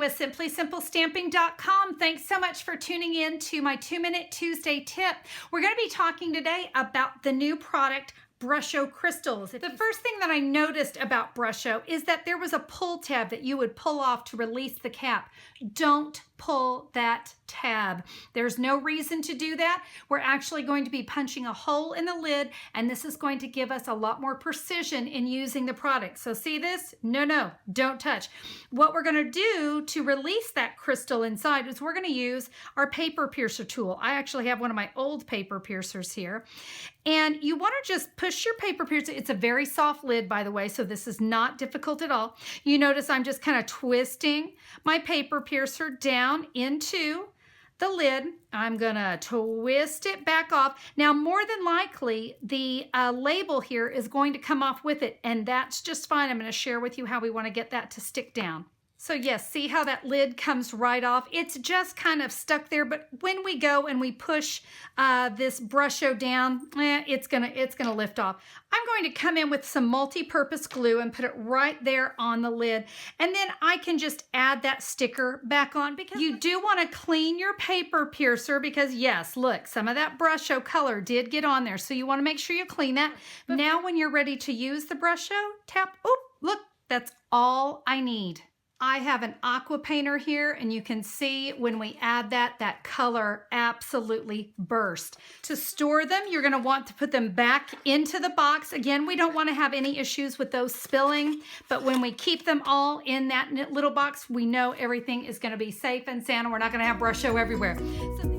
with simplysimplestamping.com. Thanks so much for tuning in to my 2-Minute Tuesday tip. We're going to be talking today about the new product, Brusho Crystals. The first thing that I noticed about Brusho is that there was a pull tab that you would pull off to release the cap. Don't pull that tab. There's no reason to do that. We're actually going to be punching a hole in the lid, and this is going to give us a lot more precision in using the product. So see this? No, don't touch. What we're going to do to release that crystal inside is we're going to use our paper piercer tool. I actually have one of my old paper piercers here. And you want to just push your paper piercer. It's a very soft lid, by the way, so this is not difficult at all. You notice I'm just kind of twisting my paper piercer down into the lid. I'm gonna twist it back off. Now, more than likely, the label here is going to come off with it, and that's just fine. I'm gonna share with you how we wanna get that to stick down. So yes, see how that lid comes right off? It's just kind of stuck there, but when we go and we push this Brusho down, it's gonna lift off. I'm going to come in with some multi-purpose glue and put it right there on the lid. And then I can just add that sticker back on, because you do want to clean your paper piercer, because yes, look, some of that Brusho color did get on there. So you want to make sure you clean that. But now when you're ready to use the Brusho, tap, oh, look, that's all I need. I have an aqua painter here, and you can see when we add that color absolutely burst. To store them, you're going to want to put them back into the box. Again, we don't want to have any issues with those spilling, but when we keep them all in that little box, we know everything is going to be safe and sound, and we're not going to have Brusho everywhere. So